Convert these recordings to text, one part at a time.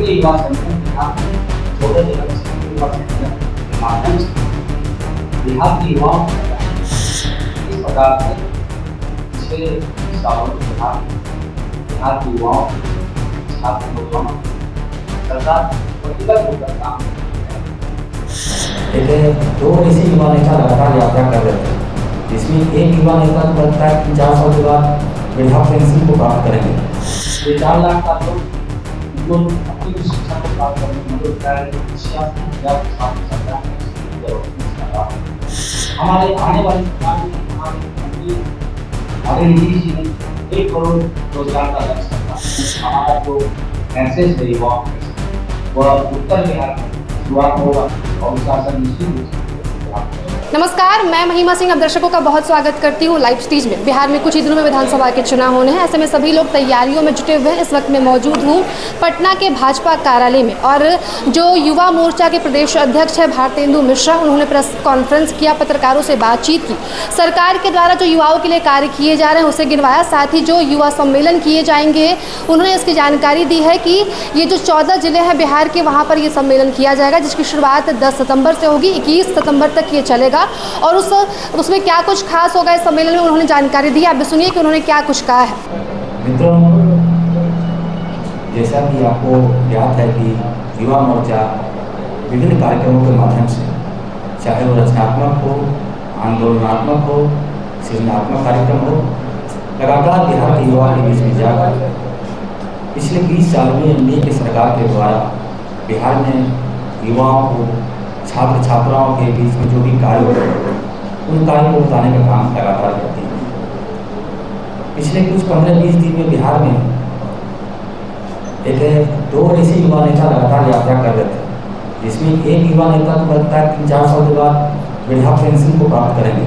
क्षेत्रीय युवा सम्मेलन बिहार छोटे जिला क्षेत्रीय युवा सम्मेलन के माध्यम से बिहार के युवाओं को इस प्रकार से पिछले सालों में बिहार के युवाओं छात्र नौजवानों सरकार प्रतिबद्ध होकर काम लेकिन दो ऐसे युवा नेता लगातार यात्रा कर रहे थे, जिसमें एक युवा नेता को लगता है कि 4 साल के बाद वृद्धा पेंशन को प्राप्त करेंगे। ये 4 लाख का लोग उनको अपनी शिक्षा को प्राप्त करने में मदद कर रहे हैं। 86,000 छात्र सरकार हमारे आने वाली सरकार में हमारे मंत्री मोदी जी ने 1 करोड़ रोजगार का लक्ष्य रखा। हमारा जो मैसेज है युवाओं वह उत्तर बिहार में शुरुआत होगा और उसका असर निश्चित रूप से। नमस्कार, मैं महिमा सिंह आप दर्शकों का बहुत स्वागत करती हूँ लाइव स्टेज में। बिहार में कुछ ही दिनों में विधानसभा के चुनाव होने हैं, ऐसे में सभी लोग तैयारियों में जुटे हुए हैं। इस वक्त मैं मौजूद हूँ पटना के भाजपा कार्यालय में और जो युवा मोर्चा के प्रदेश अध्यक्ष है भारतेंदु मिश्रा, उन्होंने प्रेस कॉन्फ्रेंस किया, पत्रकारों से बातचीत की। सरकार के द्वारा जो युवाओं के लिए कार्य किए जा रहे हैं उसे गिनवाया, साथ ही जो युवा सम्मेलन किए जाएंगे उन्होंने इसकी जानकारी दी है कि ये जो 14 जिले हैं बिहार के, वहाँ पर ये सम्मेलन किया जाएगा, जिसकी शुरुआत 10 सितंबर से होगी, 21 सितंबर तक ये चलेगा। और उसमें क्या कुछ खास होगा इस सम्मेलन में उन्होंने जानकारी दी। आप भी सुनिए कि उन्होंने क्या कुछ कहा है। मित्रों, जैसा कि आपको याद है कि युवा मोर्चा विभिन्न कार्यक्रमों के माध्यम से, चाहे वो रचनात्मक हो, आंदोलनात्मक हो, सृजनात्मक कार्यक्रम हो, लगातार बिहार के युवा के बीच में जाकर पिछले 20 साल में एनडीए की सरकार के द्वारा बिहार में युवाओं को, छात्र छात्राओं के बीच में जो भी कार्य हो रहे हैं उन कार्यों को बताने का काम लगातार करती है। पिछले कुछ 15-20 दिन में बिहार में दो ऐसे युवा नेता लगातार यात्रा कर रहे थे, जिसमें एक युवा नेता को लगता है कि 4 साल के बाद वृद्धा पेंशन को प्राप्त करेंगे।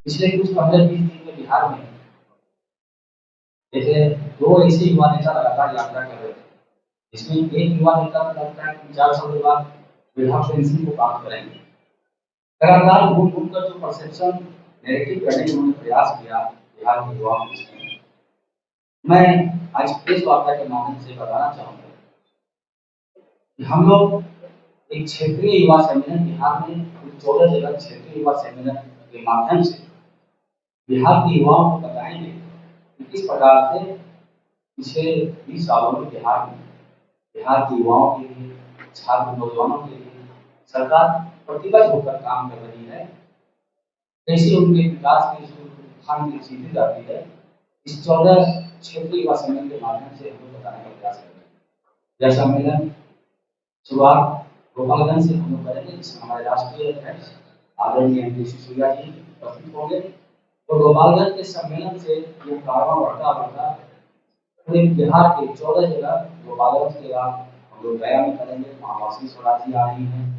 पिछले कुछ 15-20 दिन में बिहार में दो ऐसे युवा नेता लगातार यात्रा कर रहे थे, जिसमें एक युवा नेता को लगता है कि 4 साल के बाद वृद्धा पेंशन को प्राप्त करेंगे। लगातार घूम घूम कर जो परसेप्शन नैरेटिव करने का उन्होंने प्रयास किया बिहार के युवाओं को, मैं आज प्रेस वार्ता के माध्यम से बताना चाहूँगा कि हम लोग एक क्षेत्रीय युवा सम्मेलन बिहार में 14 जगह क्षेत्रीय युवा सम्मेलन के माध्यम से बिहार के युवाओं को बताएंगे कि किस प्रकार से पिछले 20 सालों में बिहार के युवाओं के लिए, छात्र नौजवानों के लिए सरकार प्रतिबद्ध होकर काम कर रही है। कैसे उनके विकास की उत्थान की सीधी जाती है, इस 14 क्षेत्रीय युवा सम्मेलन के माध्यम से हम लोग बताने का प्रयास कर रहे हैं। यह सम्मेलन शुरुआत गोपालगंज से हम लोग करेंगे, जिसमें हमारे राष्ट्रीय अध्यक्ष आदरणीय एमपी सिसोदिया जी उपस्थित होंगे। तो गोपालगंज के सम्मेलन से ये प्रारंभ बढ़ता पूरे बिहार के 14 जगह गोपालगंज के बाद हम लोग गया में करेंगे, वहाँ वासी स्वराज जी आ रही हैं,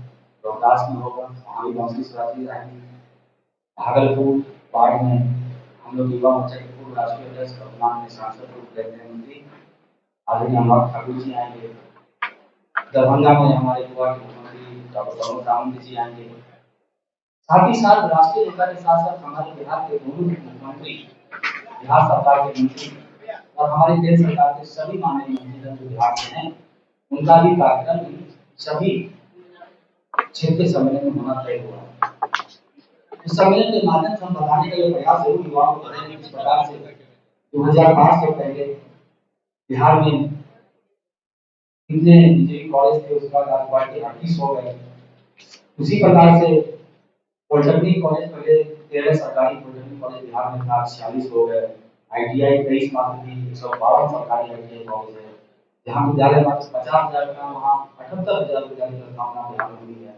रोहतास में होगा, वहाँ भी वासी स्वराज जी आएंगे। भागलपुर बाढ़ में हम लोग युवा मोर्चा के पूर्व राष्ट्रीय अध्यक्ष वर्तमान में सांसद मंत्री आदरणीय अनुराग ठाकुर जी आएंगे। दरभंगा में हमारे युवा के मुख्यमंत्री डॉक्टर प्रमोद सावंत जी आएंगे। साथ ही साथ राष्ट्रीय नेता के साथ साथ हमारे बिहार के दोनों मुख्यमंत्री, बिहार सरकार के मंत्री और हमारी केंद्र सरकार के सभी माननीय मंत्री जो बिहार से हैं, उनका भी कार्यक्रम सभी क्षेत्रीय सम्मेलन में होना तय हुआ है। इस सम्मेलन के माध्यम से हम बताने का ये प्रयास जरूर युवाओं को करेंगे किस प्रकार से 2005 से पहले बिहार में कितने बीजेपी कॉलेज थे, उसके बाद बढ़ के 38 हो गए। उसी प्रकार से पॉलिटेक्निक कॉलेज पहले 13 सरकारी पॉलिटेक्निक कॉलेज बिहार में था, 46 हो गए। ITI 23 मात्र थी, 112 सरकारी ITI कॉलेज है। जहाँ विद्यालय मात्र 50,000 का, वहाँ 78,000 विद्यालय की स्थापना बिहार में हुई है।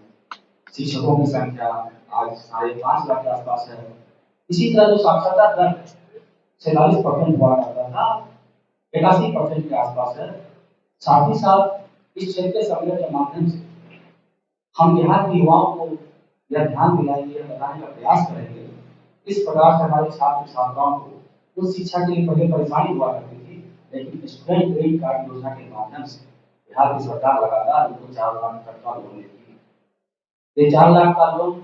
शिक्षकों की संख्या आज 5.5 लाख के आसपास है। इसी तरह जो साक्षरता दर 46% हुआ करता था, 81% के आसपास है। साथ ही साथ इस क्षेत्रीय सम्मेलन के माध्यम से हम बिहार के युवाओं को यह ध्यान दिलाएंगे, बताने का प्रयास करेंगे इस प्रकार से हमारे छात्र छात्राओं को उस शिक्षा के लिए पहले परेशानी हुआ करती थी, लेकिन स्टूडेंट क्रेडिट कार्ड योजना के माध्यम से बिहार की सरकार लगातार उनको 4 लाख तक का लोन देती है। ये 4 लाख का लोन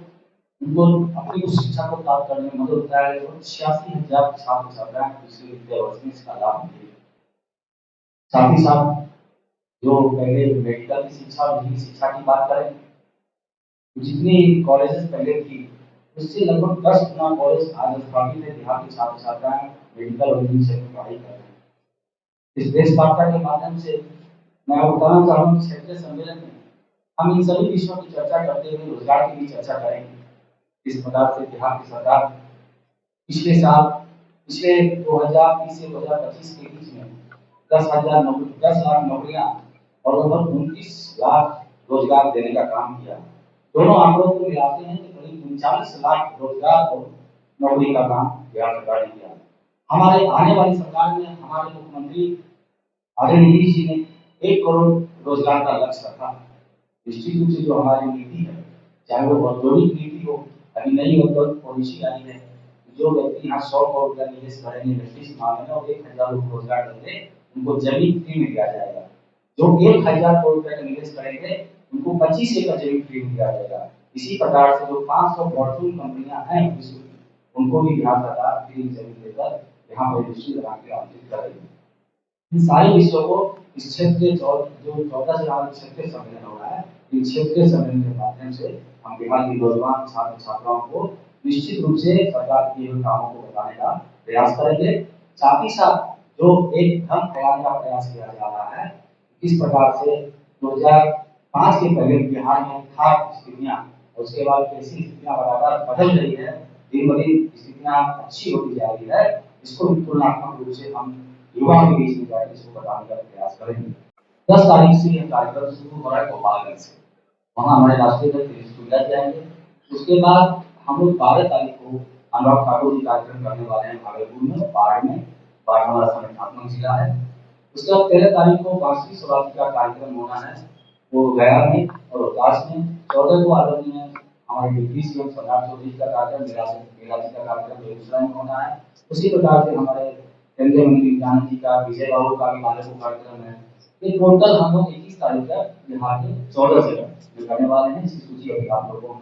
उनको अपनी उस शिक्षा को प्राप्त करने में मदद होता है। 86,000 छात्र छात्राएं पिछले विद्या वर्ष में इसका लाभ मिलेगा। साथ ही साथ जो पहले मेडिकल की शिक्षा और निजी शिक्षा की बात करें, जितनी कॉलेजेस पहले थी उससे लगभग 10 गुना कॉलेज आज स्थापित है जहाँ के छात्र छात्राएं मेडिकल और निजी क्षेत्र में पढ़ाई कर रहे हैं। इस देश वार्ता के माध्यम से मैं बताना चाहूँगा कि क्षेत्रीय सम्मेलन में हम इन सभी विषयों की चर्चा करते हुए रोजगार की भी चर्चा करेंगे। इस प्रकार से बिहार की सरकार पिछले 2020 से 2025 के बीच में 10 लाख नौकरियां और लगभग 29 लाख रोजगार देने का काम किया। दोनों आंकड़ों को मिलाते हैं कि करीब 39 लाख रोजगार और नौकरी का काम बिहार सरकार ने किया। हमारे आने वाली सरकार में हमारे मुख्यमंत्री आदरणीय जी ने 1 करोड़ रोजगार का लक्ष्य रखा। निश्चित रूप से जो हमारी नीति है, चाहे वो औद्योगिक नीति हो, अभी नई औद्योगिक पॉलिसी आई है, जो व्यक्ति यहाँ 100 करोड़ रुपया निवेश करेंगे इंडस्ट्रीज मामले में और 1000 लोग रोजगार देंगे, उनको जमीन फ्री में दिया जाएगा। जो 1000 करोड़ रुपया का निवेश करेंगे उनको 25 एकड़ जमीन फ्री में दिया जाएगा। इसी प्रकार से जो 500 फॉर्चून कंपनियां हैं उनको भी बिहार सरकार फ्री जमीन देकर यहाँ पर इंडस्ट्री लगा के आमंत्रित कर रही है। इन सारे विषयों को इस क्षेत्र जो 14 से हमारे क्षेत्रीय सम्मेलन हो रहा है, इन क्षेत्रीय सम्मेलन के माध्यम से हम बिहार के नौजवान छात्र छात्राओं को निश्चित रूप से सरकार के कामों को बताने का प्रयास करेंगे। साथ ही साथ जो एक धन फैलाने का प्रयास किया जा रहा है, इस प्रकार से 2005 के पहले बिहार में था स्थितियां, उसके बाद कैसी स्थितियां लगातार बदल रही है, दिन ब दिन स्थितियां अच्छी होती जा रही है, इसको तुलनात्मक रूप से हम युवाओं के बीच में जाकर इसको बताने का प्रयास करेंगे। 10 तारीख से यह कार्यक्रम शुरू हो रहा है गोपालगंज से, वहाँ हमारे राष्ट्रीय अध्यक्ष जाएंगे। उसके बाद हम लोग 12 तारीख को अनुराग ठाकुर जी कार्यक्रम करने वाले हैं भागलपुर में, बाढ़ हमारा संगठनात्मक जिला है। उसके बाद 13 तारीख को 5वीं शताब्दी का कार्यक्रम होना है, वो गया में और रोहतास में। 14 को आदरणीय हमारे डिप्टी सीएम सम्राट चौधरी का कार्यक्रम, मेला जी का कार्यक्रम बेगूसराय में होना है। उसी प्रकार से हमारे केंद्रीय मंत्री नित्यानंद जी का, विजय बाबू का भी भागलपुर कार्यक्रम है। ये टोटल हम लोग 21 तारीख तक बिहार के 14 जगह करने वाले हैं। इसकी सूची अभी आप लोगों को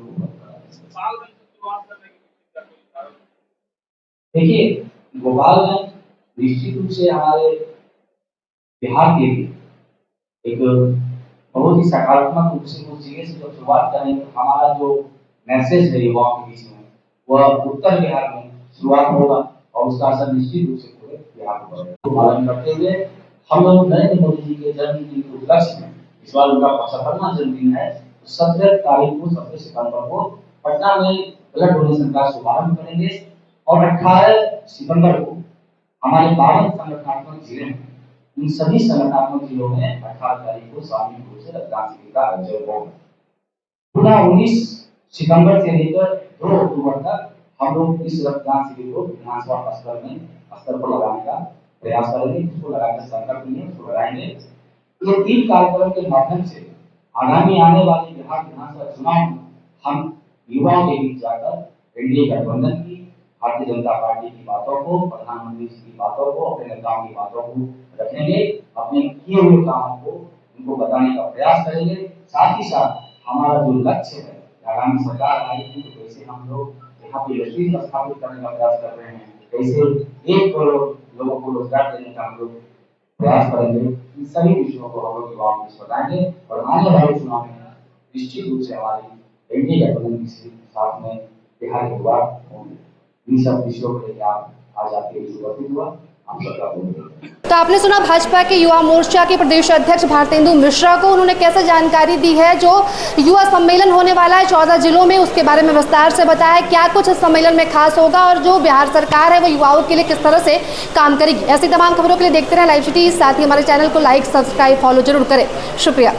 देखिए, गोपालगंज निश्चित रूप से हमारे बिहार के लिए एक बहुत ही सकारात्मक रूप से उस जगह से जब शुरुआत करेंगे तो हमारा जो मैसेज है युवाओं के बीच में वह उत्तर बिहार में शुरुआत होगा और उसका असर निश्चित रूप से पूरे बिहार को पालन करते हुए हम लोग नरेंद्र मोदी जी के जन्मदिन के उपलक्ष्य में, इस बार उनका 75वां जन्मदिन है, 17 तारीख को 17 सितंबर को पटना में ब्लड डोनेशन का शुभारंभ करेंगे और 18 सितंबर को हमारे 12 संगठनात्मक जिले हैं, इन सभी संगठनात्मक जिलों में 18 तारीख को सामूहिक रूप से रक्तदान शिविर का आयोजन होगा। पुनः 19 सितंबर से लेकर 2 अक्टूबर तक हम लोग इस रक्तदान शिविर को विधानसभा स्तर पर लगाने का प्रयास करेंगे। इसको लगाकर संकल्प लिए उसको लगाएंगे। ये 3 कार्यक्रम के माध्यम से आगामी आने वाले बिहार विधानसभा चुनाव में हम युवाओं के बीच जाकर एनडीए गठबंधन की, भारतीय जनता पार्टी की बातों को, प्रधानमंत्री जी की बातों को, अपने नेताओं की बातों को रखेंगे, अपने किए हुए कामों को उनको बताने का प्रयास करेंगे। साथ ही साथ हमारा जो लक्ष्य है, आगामी सरकार आएगी तो कैसे हम लोग यहाँ पे इंडस्ट्री स्थापित करने का प्रयास कर रहे हैं, कैसे 1 करोड़ लोगों को रोजगार देने का हम लोग प्रयास करेंगे। इन सभी विषयों को हम लोग युवाओं को बताएंगे और आने वाले चुनाव में निश्चित रूप से हमारी एनडीए गठबंधन के साथ में बिहार के युवा होंगे। इन सब विषयों को लेकर आज आपके उपस्थित हुआ। तो आपने सुना भाजपा के युवा मोर्चा के प्रदेश अध्यक्ष भारतेंदु मिश्रा को, उन्होंने कैसे जानकारी दी है जो युवा सम्मेलन होने वाला है 14 जिलों में, उसके बारे में विस्तार से बताया क्या कुछ इस सम्मेलन में खास होगा और जो बिहार सरकार है वो युवाओं के लिए किस तरह से काम करेगी। ऐसी तमाम खबरों के लिए देखते रहे लाइव सिटी, साथ ही हमारे चैनल को लाइक, सब्सक्राइब, फॉलो जरूर करें। शुक्रिया।